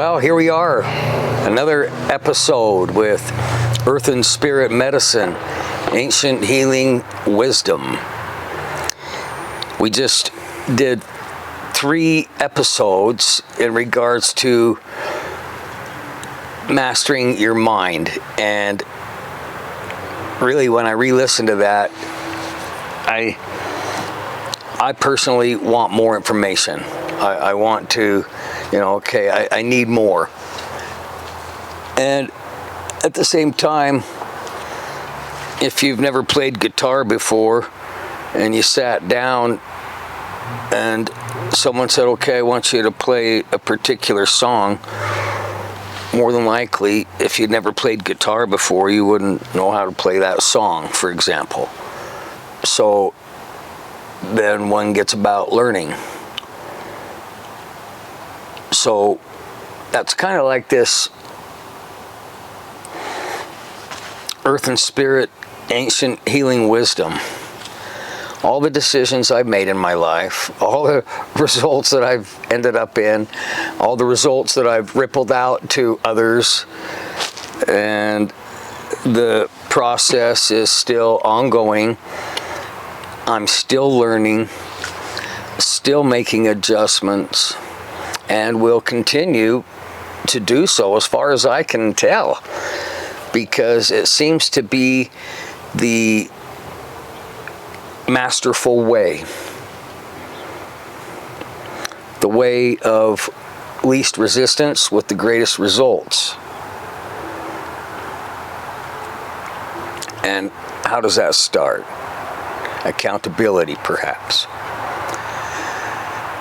Well, here we are, another episode with Earth and Spirit Medicine, Ancient Healing Wisdom. We just did 3 episodes in regards to mastering your mind, and really when I re-listened to that, I personally want more information. I want to, I need more. And at the same time, if you've never played guitar before and you sat down and someone said, okay, I want you to play a particular song, more than likely, if you'd never played guitar before, you wouldn't know how to play that song, for example. So then one gets about learning. So that's kind of like this Earth and Spirit Ancient Healing Wisdom. All the decisions I've made in my life, all the results that I've ended up in, all the results that I've rippled out to others, and the process is still ongoing. I'm still learning, still making adjustments, and will continue to do so as far as I can tell, because it seems to be the masterful way, the way of least resistance with the greatest results. And how does that start? Accountability, perhaps.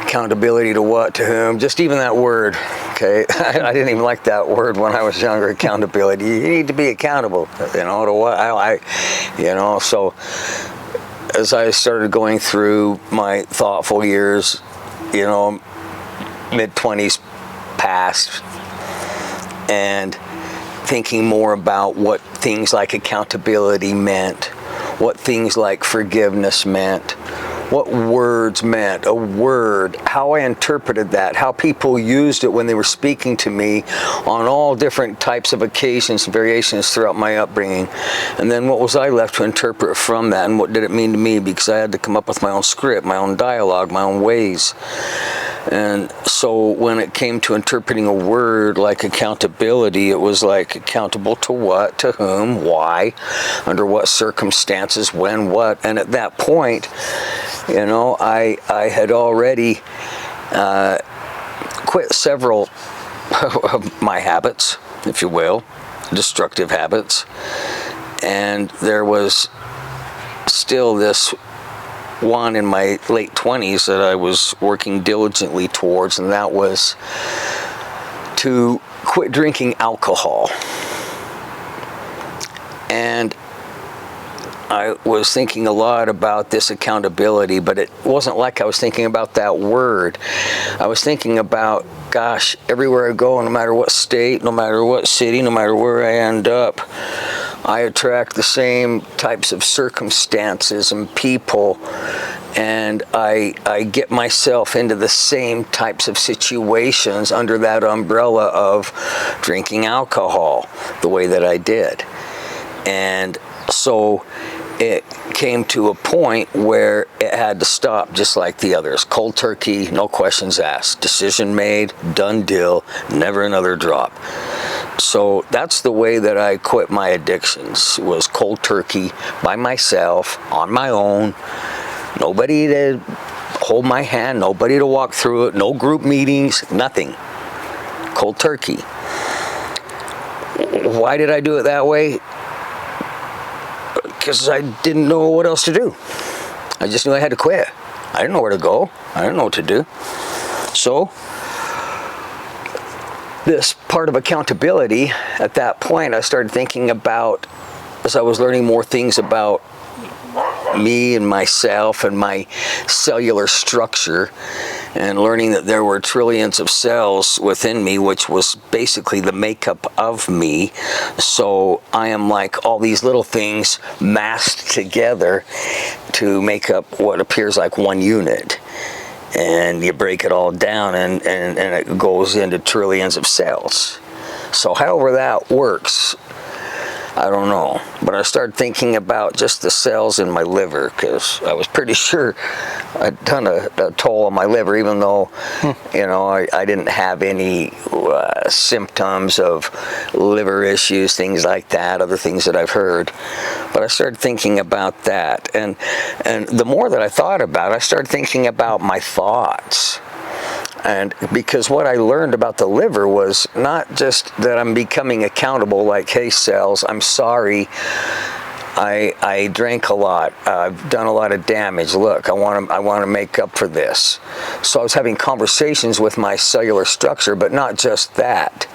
Accountability to what? To whom? Just even that word, okay? I didn't even like that word when I was younger, accountability. You need to be accountable, to what? So as I started going through my thoughtful years, mid-20s past, and thinking more about what things like accountability meant, what things like forgiveness meant, what words meant, a word, how I interpreted that, how people used it when they were speaking to me on all different types of occasions and variations throughout my upbringing. And then what was I left to interpret from that, and what did it mean to me, because I had to come up with my own script, my own dialogue, my own ways. And so when it came to interpreting a word like accountability, it was like accountable to what, to whom, why, under what circumstances, when, what. And at that point, I had already quit several of my habits, if you will, destructive habits. And there was still this one in my late 20s that I was working diligently towards, and that was to quit drinking alcohol. And I was thinking a lot about this accountability, but it wasn't like I was thinking about that word. I was thinking about, gosh, everywhere I go, no matter what state, no matter what city, no matter where I end up, I attract the same types of circumstances and people, and I get myself into the same types of situations under that umbrella of drinking alcohol the way that I did. And so it came to a point where it had to stop, just like the others. Cold turkey, no questions asked. Decision made, done deal, never another drop. So that's the way that I quit my addictions, was cold turkey, by myself, on my own. Nobody to hold my hand, nobody to walk through it, no group meetings, nothing. Cold turkey. Why did I do it that way? Because I didn't know what else to do. I just knew I had to quit. I didn't know where to go. I didn't know what to do. So this part of accountability, at that point, I started thinking about, as I was learning more things about me and myself and my cellular structure, and learning that there were trillions of cells within me, which was basically the makeup of me. So I am like all these little things massed together to make up what appears like one unit. and you break it all down, and it goes into trillions of cells. So however that works, I don't know. But I started thinking about just the cells in my liver, because I was pretty sure I'd done a toll on my liver, even though, you know, I didn't have any symptoms of liver issues, things like that, other things that I've heard. But I started thinking about that. And the more that I thought about it, I started thinking about my thoughts. And because what I learned about the liver was not just that I'm becoming accountable, like, hey, cells, I'm sorry, I drank a lot, I've done a lot of damage, look, I want to make up for this. So I was having conversations with my cellular structure, but not just that.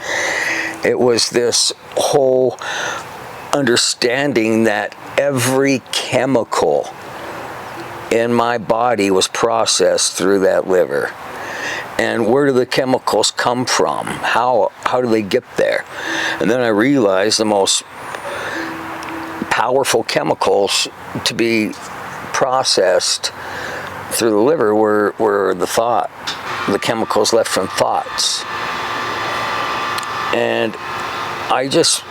It was this whole understanding that every chemical in my body was processed through that liver. And where do the chemicals come from? How do they get there? And then I realized the most powerful chemicals to be processed through the liver were the chemicals left from thoughts. And I just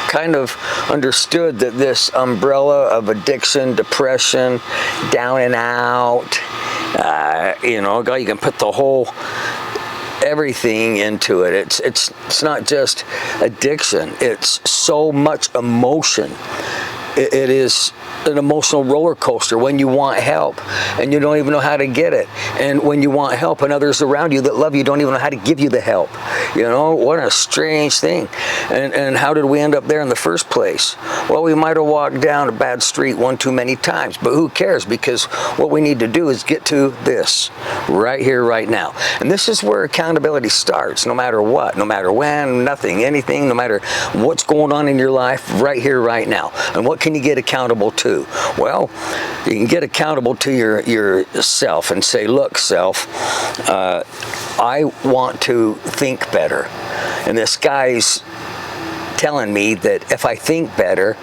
kind of understood that this umbrella of addiction, depression, down and out, you know, you can put the whole everything into it. It's not just addiction. It's so much emotion. It is an emotional roller coaster when you want help and you don't even know how to get it, and when you want help and others around you that love you don't even know how to give you the help. You know, what a strange thing. And how did we end up there in the first place? Well, we might have walked down a bad street one too many times, but who cares? Because what we need to do is get to this right here, right now. And this is where accountability starts, no matter what, no matter when, nothing, anything, no matter what's going on in your life, right here, right now. And what can you get accountable to? Well, you can get accountable to yourself and say, look, self, I want to think better. And this guy's telling me that if I think better,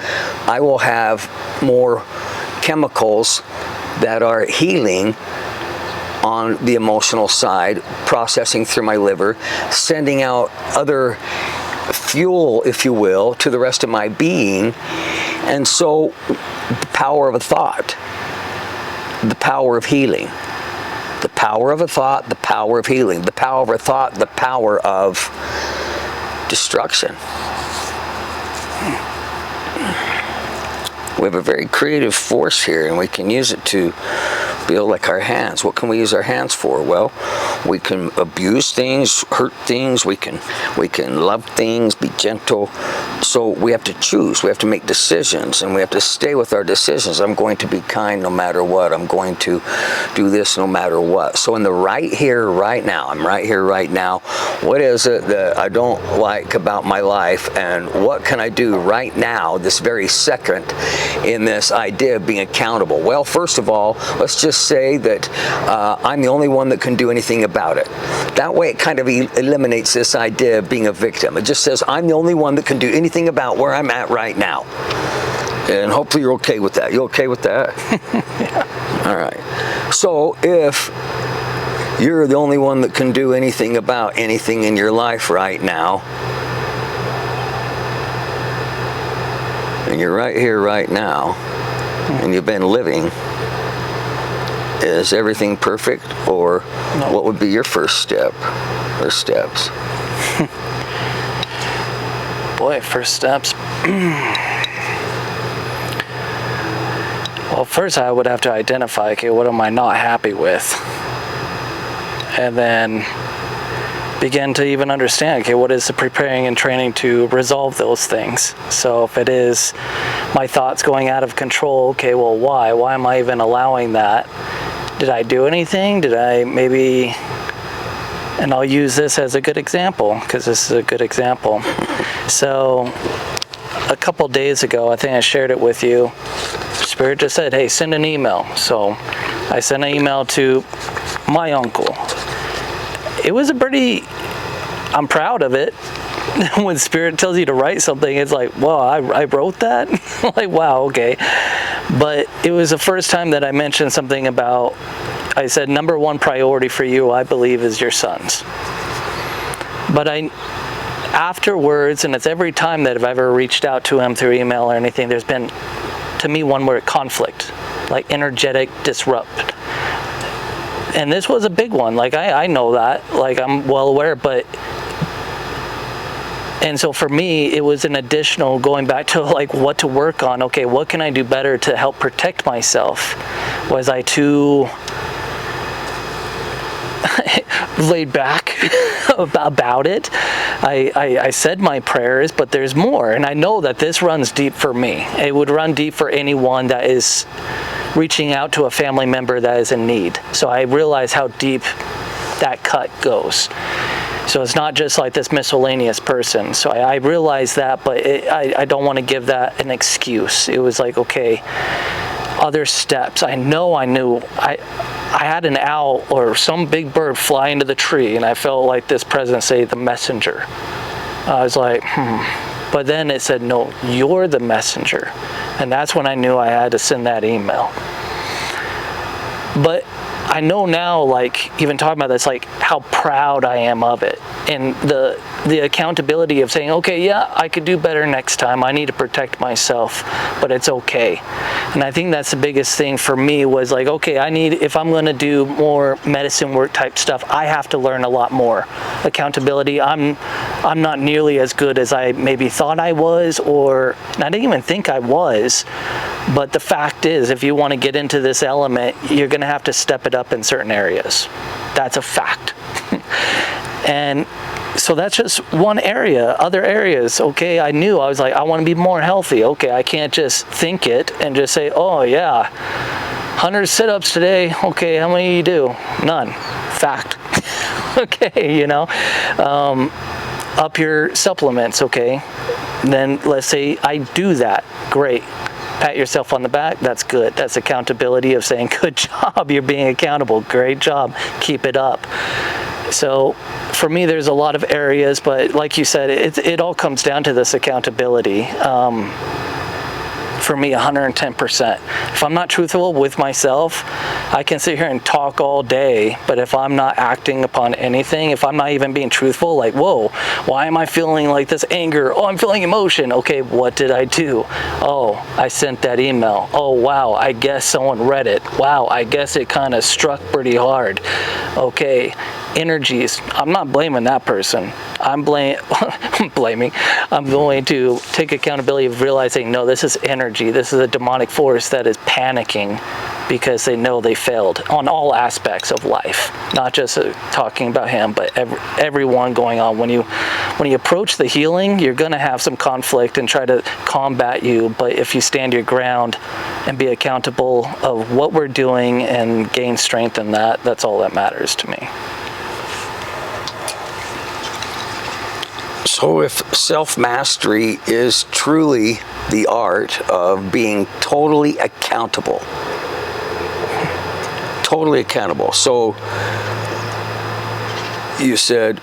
I will have more chemicals that are healing on the emotional side, processing through my liver, sending out other fuel, if you will, to the rest of my being. And so the power of a thought, the power of healing, the power of a thought, the power of healing, the power of a thought, the power of destruction. We have a very creative force here, and we can use it to build, like our hands. What can we use our hands for? Well, we can abuse things, hurt things, we can love things, be gentle. So we have to choose, we have to make decisions, and we have to stay with our decisions. I'm going to be kind no matter what. I'm going to do this no matter what. So in the right here, right now, I'm right here, right now. What is it that I don't like about my life, and what can I do right now, this very second, in this idea of being accountable? Well, first of all, let's just say that I'm the only one that can do anything about it. That way it kind of eliminates this idea of being a victim. It just says I'm the only one that can do anything about where I'm at right now. And hopefully you're okay with that. You okay with that? Yeah. All right. So if you're the only one that can do anything about anything in your life right now, and you're right here, right now, and you've been living, is everything perfect? Or no. What would be your first step or steps? Boy, first steps. Well, first I would have to identify, okay, what am I not happy with? And then begin to even understand, okay, what is the preparing and training to resolve those things? So if it is my thoughts going out of control, okay, well, why? Why am I even allowing that? Did I do anything? Did I maybe, and I'll use this as a good example, because this is a good example. So a couple days ago, I think I shared it with you, Spirit just said, hey, send an email. So I sent an email to my uncle. It was I'm proud of it. When Spirit tells you to write something, it's like, well, I wrote that? Like, wow, okay. But it was the first time that I mentioned something about I said, number one priority for you, I believe, is your sons. But afterwards, and it's every time that I've ever reached out to him through email or anything, there's been, to me, one word: conflict, like energetic disrupt. And this was a big one. Like, I know that, like, I'm well aware, and so for me, it was an additional going back to like what to work on. Okay, what can I do better to help protect myself? Was I too laid back about it? I said my prayers, but there's more, and I know that this runs deep for me. It would run deep for anyone that is reaching out to a family member that is in need. So I realize how deep that cut goes. So it's not just like this miscellaneous person. So I realize that, but I don't want to give that an excuse. It was like, okay, other steps. I knew I had an owl or some big bird fly into the tree, and I felt like this presence say, the messenger. I was like, But then it said, no, you're the messenger. And that's when I knew I had to send that email. But I know now, like, even talking about this, like, how proud I am of it. And the accountability of saying, okay, yeah, I could do better next time. I need to protect myself, but it's okay. And I think that's the biggest thing for me was like, okay, if I'm going to do more medicine work type stuff, I have to learn a lot more. Accountability, I'm not nearly as good as I maybe thought I was, or I didn't even think I was. But the fact is, if you want to get into this element, you're going to have to step it up in certain areas. That's a fact. And so that's just one area. Other areas, okay, I was like, I want to be more healthy. Okay, I can't just think it and just say, oh yeah, 100 sit-ups today. Okay, how many you do? None. Fact. Okay, up your supplements, okay? Then let's say I do that. Great. Pat yourself on the back. That's good. That's accountability of saying, good job. You're being accountable. Great job. Keep it up. So for me, there's a lot of areas, but like you said, it all comes down to this accountability. For me, 110%. If I'm not truthful with myself, I can sit here and talk all day, but if I'm not acting upon anything, if I'm not even being truthful, like, whoa, why am I feeling like this anger? Oh, I'm feeling emotion. Okay, what did I do? Oh, I sent that email. Oh, wow, I guess someone read it. Wow, I guess it kind of struck pretty hard. Okay, energies. I'm not blaming that person. I'm going to take accountability of realizing, no, this is energy. This is a demonic force that is panicking because they know they failed on all aspects of life, not just talking about him, but everyone going on. When you approach the healing, you're going to have some conflict and try to combat you, but if you stand your ground and be accountable of what we're doing and gain strength in that, that's all that matters to me. So if self-mastery is truly the art of being totally accountable, so you said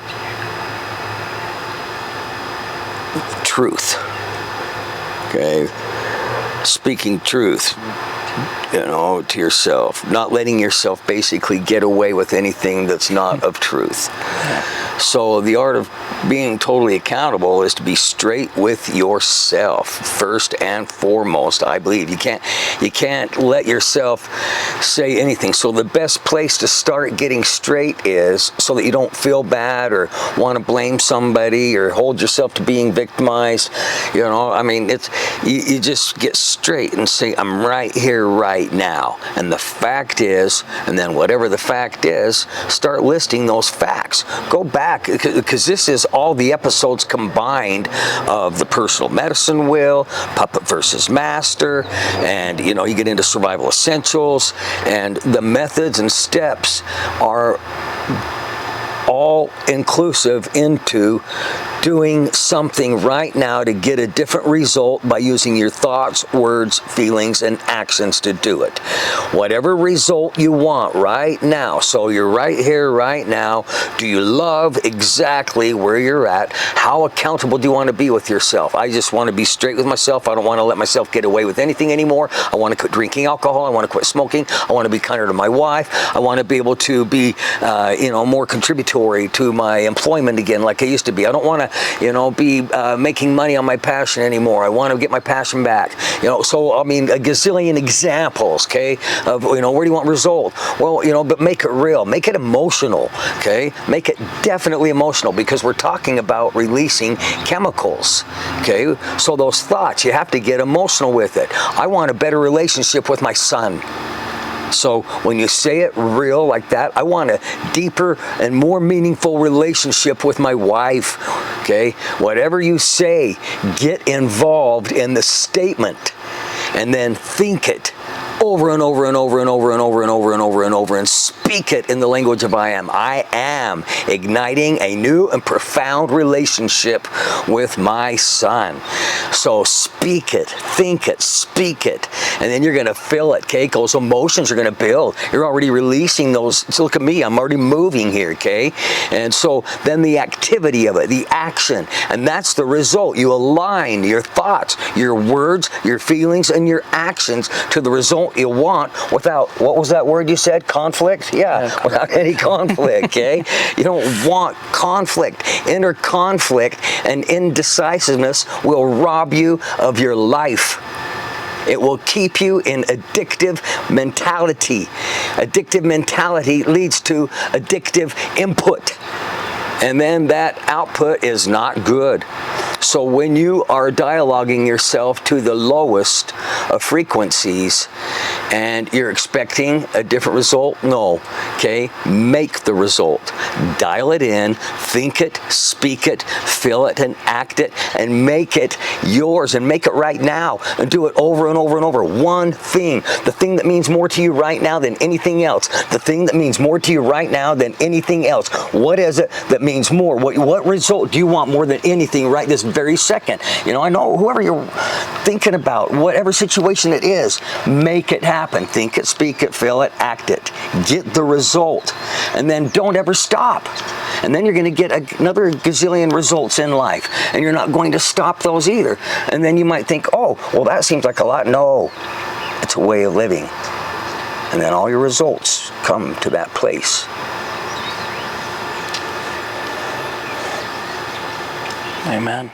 truth, okay? Speaking truth, to yourself, not letting yourself basically get away with anything that's not of truth. So the art of being totally accountable is to be straight with yourself first and foremost. I believe you can't let yourself say anything. So the best place to start getting straight is so that you don't feel bad or want to blame somebody or hold yourself to being victimized. It's you just get straight and say, I'm right here right now, and the fact is, and then whatever the fact is, start listing those facts. Go back, because this is all the episodes combined of the personal medicine wheel, puppet versus master, and you get into survival essentials, and the methods and steps are all inclusive into doing something right now to get a different result by using your thoughts, words, feelings, and actions to do it. Whatever result you want right now. So you're right here, right now. Do you love exactly where you're at? How accountable do you want to be with yourself? I just want to be straight with myself. I don't want to let myself get away with anything anymore. I want to quit drinking alcohol. I want to quit smoking. I want to be kinder to my wife. I want to be able to be, more contributory to my employment again, like I used to be. I don't want to, be making money on my passion anymore. I want to get my passion back. So I mean, a gazillion examples, okay, of where do you want result? Well, but make it real, make it emotional, okay, make it definitely emotional, because we're talking about releasing chemicals, okay. So those thoughts, you have to get emotional with it. I want a better relationship with my son. So when you say it real like that, I want a deeper and more meaningful relationship with my wife, okay? Whatever you say, get involved in the statement and then think it over and over and over and over and over and over and over and over and speak it in the language of I am. I am igniting a new and profound relationship with my son. So speak it, think it, speak it, and then you're going to feel it, okay? Those emotions are going to build. You're already releasing those. So look at me, I'm already moving here, okay? And so then the activity of it, the action, and that's the result. You align your thoughts, your words, your feelings, and your actions to the result you want without, what was that word you said? Conflict? Yeah, without any conflict, okay? You don't want conflict. Inner conflict and indecisiveness will rob you of your life. It will keep you in addictive mentality. Addictive mentality leads to addictive input. And then that output is not good. So when you are dialoguing yourself to the lowest of frequencies and you're expecting a different result, no, okay? Make the result. Dial it in, think it, speak it, feel it, and act it, and make it yours, and make it right now, and do it over and over and over. One thing, the thing that means more to you right now than anything else, the thing that means more to you right now than anything else. What is it that means more? What result do you want more than anything right this very second? I know whoever you're thinking about, whatever situation it is, make it happen. Think it, speak it, feel it, act it. Get the result. And then don't ever stop. And then you're going to get another gazillion results in life. And you're not going to stop those either. And then you might think, oh, well, that seems like a lot. No, it's a way of living. And then all your results come to that place. Amen.